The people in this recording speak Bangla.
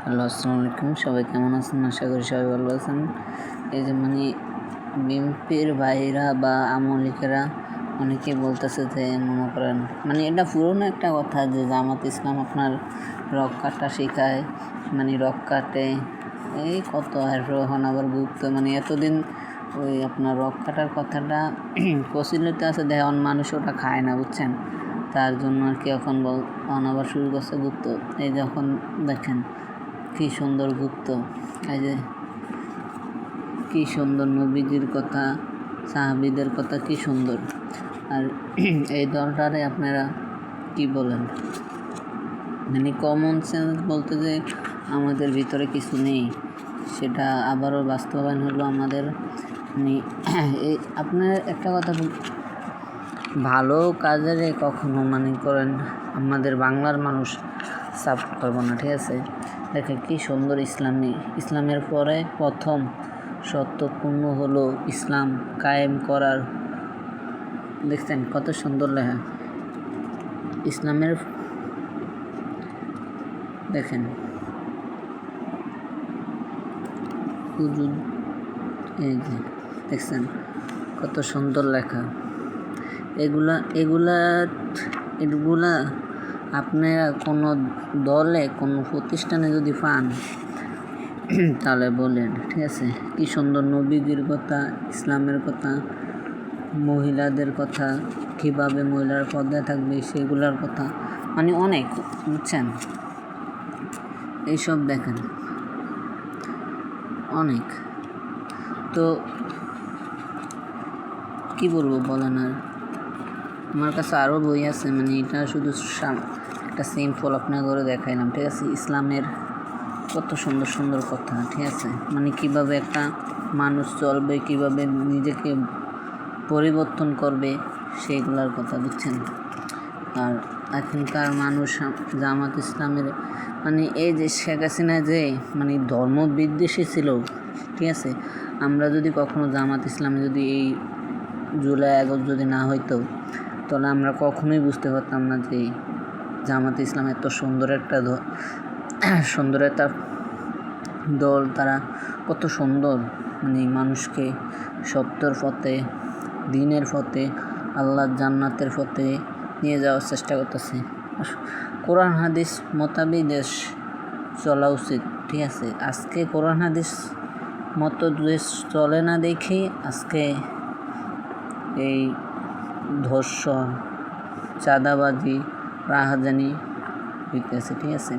হ্যালো, আসসালামু আলাইকুম। সবাই কেমন আছেন? আশা করি সবাই ভালো আছেন। এই যে বিএনপির ভাইরা বা আওয়ামী লীগেরা অনেকেই বলতেছে যে মনে করেন এটা পুরনো একটা কথা যে জামাত ইসলাম আপনার রক কাটা শেখায়, রক কাটে এই কত এখন আবার গুপ্ত এতদিন ওই আপনার রক কাটার কথাটা প্রচলিত আছে, দেখুন মানুষ ওটা খায় না, বুঝছেন? তার জন্য আর কি এখন আবার শুরু করছে গুপ্ত। এই যখন দেখেন কি সুন্দর গুপ্ত, এই যে কি সুন্দর নবীজির কথা, সাহাবীদের কথা কি সুন্দর। আর এই দলটারে আপনারা কি বলেন? কমন সেন্স বলতে যে আমাদের ভিতরে কিছু নেই, সেটা আবারও বাস্তবায়ন হলো আমাদের। এই আপনার একটা কথা, ভালো কাজের কখনো করেন আমাদের বাংলার মানুষ সাপোর্ট করবো না, ঠিক আছে? দেখে কি সুন্দর ইসলামের পরে প্রথম সত্যপূর্ণ হলো ইসলাম কায়েম করার, দেখছেন কত সুন্দর লেখা ইসলামের, দেখেন এই যে দেখছেন কত সুন্দর লেখা। এগুলা আপনারা কোনো দলে কোনো প্রতিষ্ঠানে যদি পান তাহলে বলেন, ঠিক আছে? কি সুন্দর নবীজির কথা, ইসলামের কথা, মহিলাদের কথা, কীভাবে মহিলার পর্দায় থাকবে সেগুলোর কথা, অনেক, বুঝছেন? এইসব দেখেন অনেক। তো কি বলবো বলেন? আর আমার কাছে আরও বই আছে, এটা শুধু একটা সিম্পল আপনার করে দেখাইলাম, ঠিক আছে? ইসলামের কত সুন্দর সুন্দর কথা, ঠিক আছে? কীভাবে একটা মানুষ চলবে, কীভাবে নিজেকে পরিবর্তন করবে সেইগুলোর কথা, বুঝছেন? আর এখনকার মানুষ জামাত ইসলামের এই যে শেখ হাসিনা যে ধর্ম বিদ্বেষী ছিল, ঠিক আছে? আমরা যদি কখনো জামাত ইসলামে যদি এই জুলাই আগস্ট যদি না হইতো, তাহলে আমরা কখনোই বুঝতে পারতাম না যে জামাত ইসলাম এত সুন্দর একটা দল, তারা কত সুন্দর মানুষকে সত্যের পথে, দ্বীনের পথে, আল্লাহর জান্নাতের পথে নিয়ে যাওয়ার চেষ্টা করতেছে। কোরআন হাদিস মোতাবেক দেশ চলা উচিত, ঠিক আছে? আজকে কোরআন হাদিস মতো দেশ চলে না দেখেই আজকে এই ধর্ষণ, চাঁদাবাজি, রাহাজানি হইতেছে, ঠিক আছে?